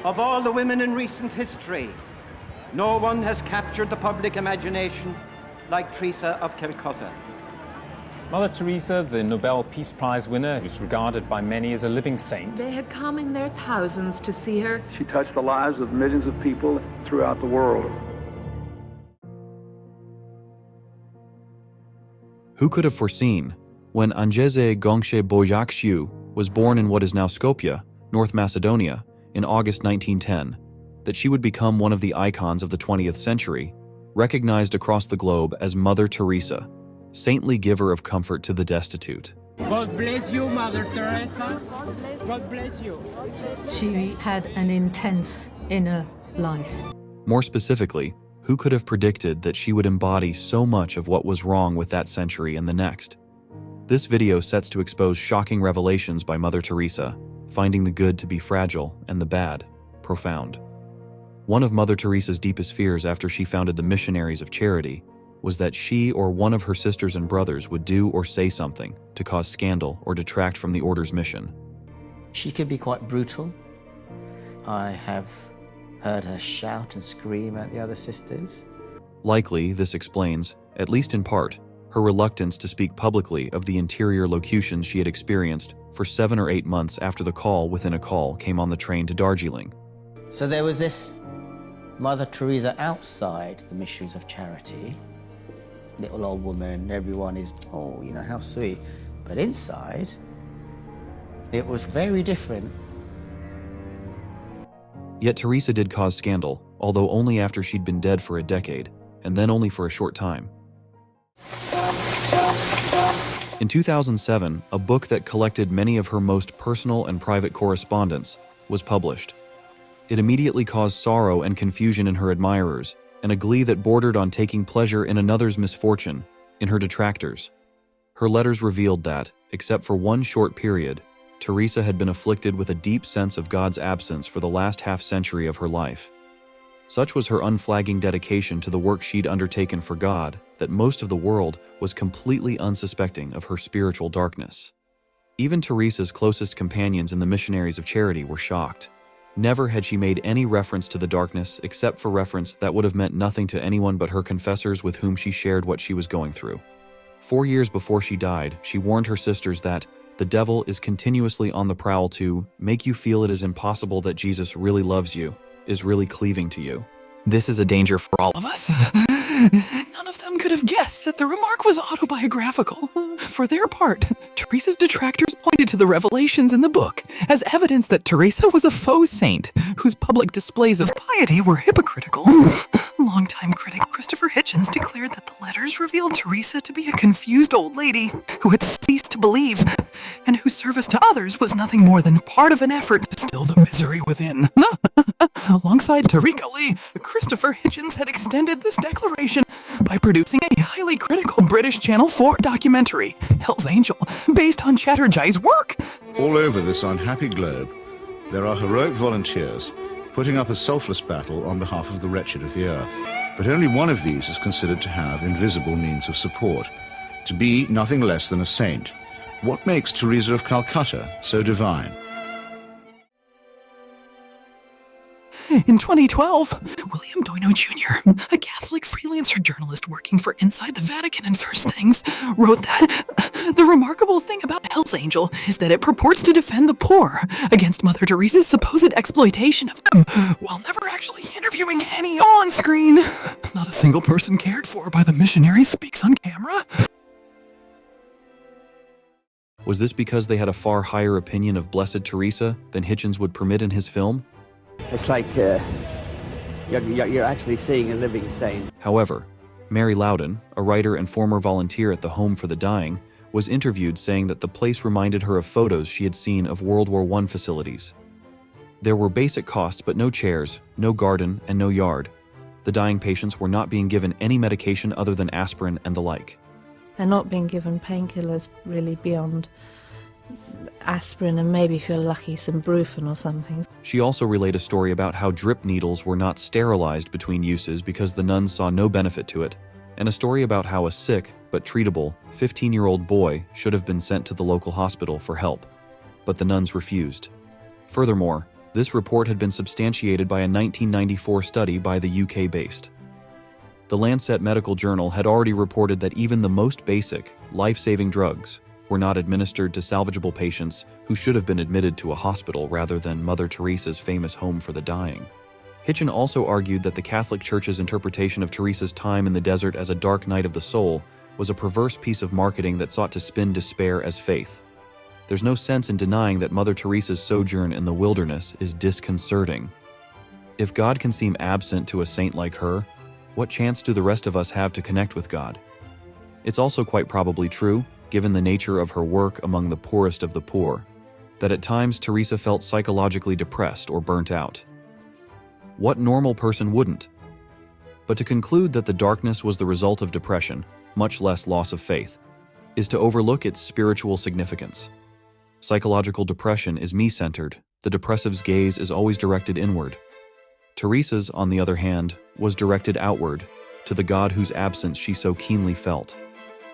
Of all the women in recent history, no one has captured the public imagination like Teresa of Calcutta. Mother Teresa, the Nobel Peace Prize winner, who's regarded by many as a living saint. They had come in their thousands to see her. She touched the lives of millions of people throughout the world. Who could have foreseen, when Anjezë Gonxhe Bojaxhiu was born in what is now Skopje, North Macedonia, in August 1910, that she would become one of the icons of the 20th century, recognized across the globe as Mother Teresa, saintly giver of comfort to the destitute. God bless you, Mother Teresa. God bless you. She had an intense inner life. More specifically, who could have predicted that she would embody so much of what was wrong with that century and the next? This video sets to expose shocking revelations by Mother Teresa, finding the good to be fragile and the bad profound. One of Mother Teresa's deepest fears after she founded the Missionaries of Charity was that she or one of her sisters and brothers would do or say something to cause scandal or detract from the order's mission. She could be quite brutal. I have heard her shout and scream at the other sisters. Likely, this explains, at least in part, her reluctance to speak publicly of the interior locutions she had experienced for 7 or 8 months after the call within a call came on the train to Darjeeling. So there was this Mother Teresa outside the Missionaries of Charity. Little old woman, everyone is, oh, you know, how sweet. But inside, it was very different. Yet Teresa did cause scandal, although only after she'd been dead for a decade, and then only for a short time. In 2007, a book that collected many of her most personal and private correspondence was published. It immediately caused sorrow and confusion in her admirers, and a glee that bordered on taking pleasure in another's misfortune, in her detractors. Her letters revealed that, except for one short period, Teresa had been afflicted with a deep sense of God's absence for the last half-century of her life. Such was her unflagging dedication to the work she'd undertaken for God that most of the world was completely unsuspecting of her spiritual darkness. Even Teresa's closest companions in the Missionaries of Charity were shocked. Never had she made any reference to the darkness except for reference that would have meant nothing to anyone but her confessors with whom she shared what she was going through. 4 years before she died, she warned her sisters that the devil is continuously on the prowl to make you feel it is impossible that Jesus really loves you, is really cleaving to you. This is a danger for all of us. None of them could have guessed that the remark was autobiographical. For their part, Teresa's detractors pointed to the revelations in the book as evidence that Teresa was a faux saint whose public displays of piety were hypocritical. Longtime critic Christopher Hitchens declared that the letters revealed Teresa to be a confused old lady who had ceased to believe and whose service to others was nothing more than part of an effort to still the misery within. Alongside Tarika Lee, Christopher Hitchens had extended this declaration by producing a highly critical British Channel 4 documentary, Hell's Angel, based on Chatterjee's work. All over this unhappy globe, there are heroic volunteers putting up a selfless battle on behalf of the wretched of the earth. But only one of these is considered to have invisible means of support, to be nothing less than a saint. What makes Teresa of Calcutta so divine? In 2012, William Doino Jr., a Catholic freelancer journalist working for Inside the Vatican and First Things, wrote that the remarkable thing about Hell's Angel is that it purports to defend the poor against Mother Teresa's supposed exploitation of them, while never actually interviewing any on screen. Not a single person cared for by the missionaries speaks on camera. Was this because they had a far higher opinion of Blessed Teresa than Hitchens would permit in his film? It's like you're actually seeing a living saint. However, Mary Loudon, a writer and former volunteer at the Home for the Dying, was interviewed saying that the place reminded her of photos she had seen of World War I facilities. There were basic costs but no chairs, no garden, and no yard. The dying patients were not being given any medication other than aspirin and the like. They're not being given painkillers really beyond aspirin and maybe, if you're lucky, some Brufen or something. She also relayed a story about how drip needles were not sterilized between uses because the nuns saw no benefit to it, and a story about how a sick but treatable 15-year-old boy should have been sent to the local hospital for help, but the nuns refused. Furthermore, This report had been substantiated by a 1994 study by the UK-based. The Lancet Medical Journal had already reported that even the most basic, life-saving drugs were not administered to salvageable patients who should have been admitted to a hospital rather than Mother Teresa's famous home for the dying. Hitchen also argued that the Catholic Church's interpretation of Teresa's time in the desert as a dark night of the soul was a perverse piece of marketing that sought to spin despair as faith. There's no sense in denying that Mother Teresa's sojourn in the wilderness is disconcerting. If God can seem absent to a saint like her, what chance do the rest of us have to connect with God? It's also quite probably true, given the nature of her work among the poorest of the poor, that at times Teresa felt psychologically depressed or burnt out. What normal person wouldn't? But to conclude that the darkness was the result of depression, much less loss of faith, is to overlook its spiritual significance. Psychological depression is me-centered. The depressive's gaze is always directed inward. Teresa's, on the other hand, was directed outward, to the God whose absence she so keenly felt.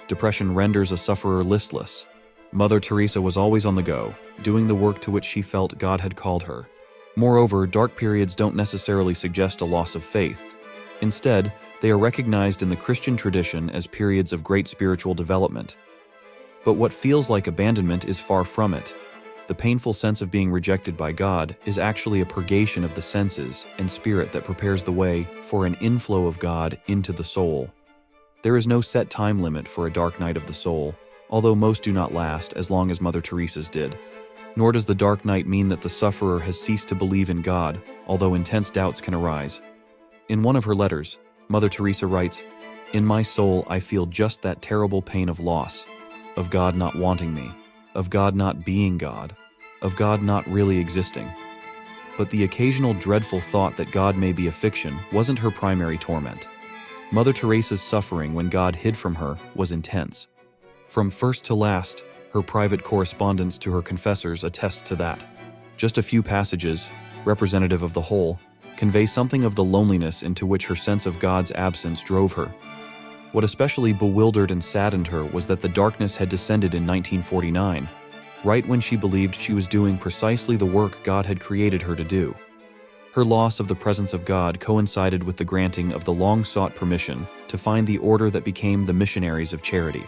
Depression renders a sufferer listless. Mother Teresa was always on the go, doing the work to which she felt God had called her. Moreover, dark periods don't necessarily suggest a loss of faith. Instead, they are recognized in the Christian tradition as periods of great spiritual development. But what feels like abandonment is far from it. The painful sense of being rejected by God is actually a purgation of the senses and spirit that prepares the way for an inflow of God into the soul. There is no set time limit for a dark night of the soul, although most do not last as long as Mother Teresa's did. Nor does the dark night mean that the sufferer has ceased to believe in God, although intense doubts can arise. In one of her letters, Mother Teresa writes, "In my soul I feel just that terrible pain of loss, of God not wanting me, of God not being God, of God not really existing." But the occasional dreadful thought that God may be a fiction wasn't her primary torment. Mother Teresa's suffering when God hid from her was intense. From first to last, her private correspondence to her confessors attests to that. Just a few passages, representative of the whole, convey something of the loneliness into which her sense of God's absence drove her. What especially bewildered and saddened her was that the darkness had descended in 1949, right when she believed she was doing precisely the work God had created her to do. Her loss of the presence of God coincided with the granting of the long-sought permission to find the order that became the Missionaries of Charity.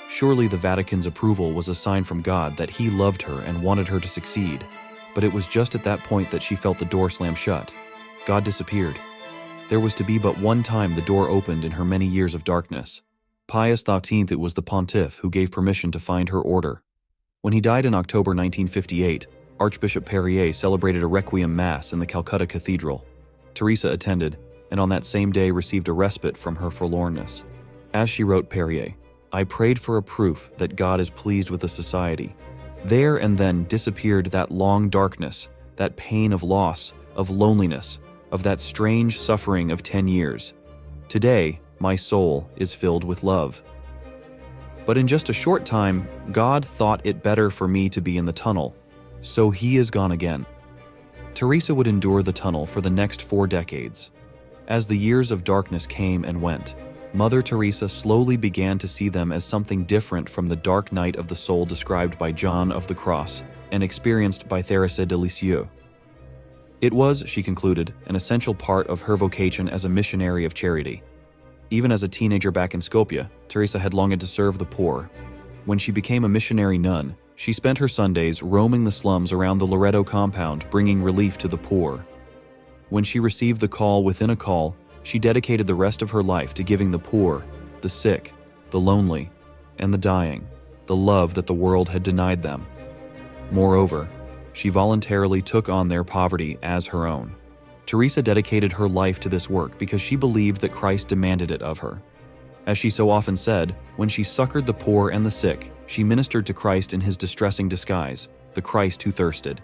Surely the Vatican's approval was a sign from God that He loved her and wanted her to succeed, but it was just at that point that she felt the door slam shut. God disappeared. There was to be but one time the door opened in her many years of darkness. Pius XIII, it was the pontiff who gave permission to find her order. When he died in October 1958, Archbishop Perrier celebrated a Requiem Mass in the Calcutta Cathedral. Teresa attended, and on that same day received a respite from her forlornness. As she wrote Perrier, "I prayed for a proof that God is pleased with the society. There and then disappeared that long darkness, that pain of loss, of loneliness, of that strange suffering of 10 years. Today, my soul is filled with love." But in just a short time, God thought it better for me to be in the tunnel, so He is gone again. Teresa would endure the tunnel for the next 4 decades. As the years of darkness came and went, Mother Teresa slowly began to see them as something different from the dark night of the soul described by John of the Cross and experienced by Thérèse de Lisieux. It was, she concluded, an essential part of her vocation as a missionary of charity. Even as a teenager back in Skopje, Teresa had longed to serve the poor. When she became a missionary nun, she spent her Sundays roaming the slums around the Loreto compound, bringing relief to the poor. When she received the call within a call, she dedicated the rest of her life to giving the poor, the sick, the lonely, and the dying the love that the world had denied them. Moreover, she voluntarily took on their poverty as her own. Teresa dedicated her life to this work because she believed that Christ demanded it of her. As she so often said, when she succored the poor and the sick, she ministered to Christ in His distressing disguise, the Christ who thirsted.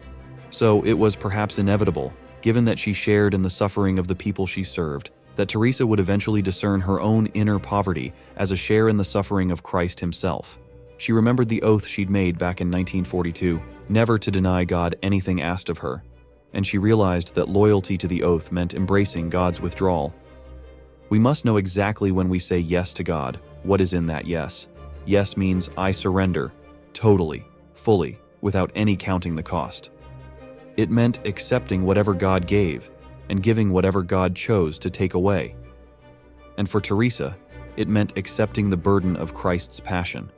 So it was perhaps inevitable, given that she shared in the suffering of the people she served, that Teresa would eventually discern her own inner poverty as a share in the suffering of Christ Himself. She remembered the oath she'd made back in 1942, never to deny God anything asked of her, and she realized that loyalty to the oath meant embracing God's withdrawal. We must know exactly when we say yes to God, what is in that yes. Yes means I surrender, totally, fully, without any counting the cost. It meant accepting whatever God gave and giving whatever God chose to take away. And for Teresa, it meant accepting the burden of Christ's passion.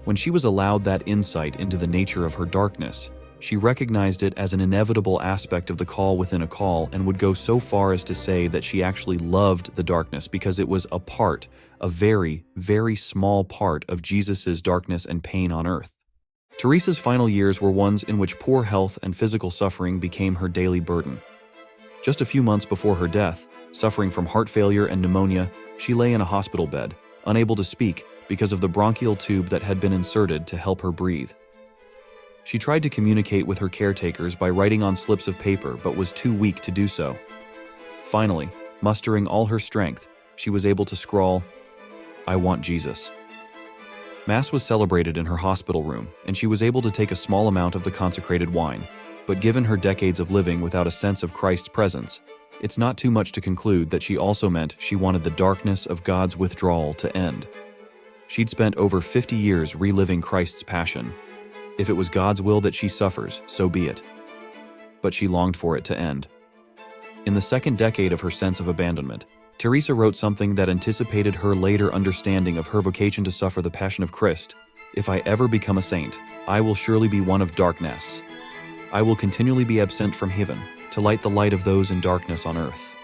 When she was allowed that insight into the nature of her darkness, she recognized it as an inevitable aspect of the call within a call and would go so far as to say that she actually loved the darkness because it was a very, very small part of Jesus' darkness and pain on earth. Teresa's final years were ones in which poor health and physical suffering became her daily burden. Just a few months before her death, suffering from heart failure and pneumonia, she lay in a hospital bed, unable to speak because of the bronchial tube that had been inserted to help her breathe. She tried to communicate with her caretakers by writing on slips of paper but was too weak to do so. Finally, mustering all her strength, she was able to scrawl, "I want Jesus." Mass was celebrated in her hospital room, and she was able to take a small amount of the consecrated wine. But given her decades of living without a sense of Christ's presence, it's not too much to conclude that she also meant she wanted the darkness of God's withdrawal to end. She'd spent over 50 years reliving Christ's passion. If it was God's will that she suffers, so be it. But she longed for it to end. In the second decade of her sense of abandonment, Teresa wrote something that anticipated her later understanding of her vocation to suffer the Passion of Christ. "If I ever become a saint, I will surely be one of darkness. I will continually be absent from heaven, to light the light of those in darkness on earth."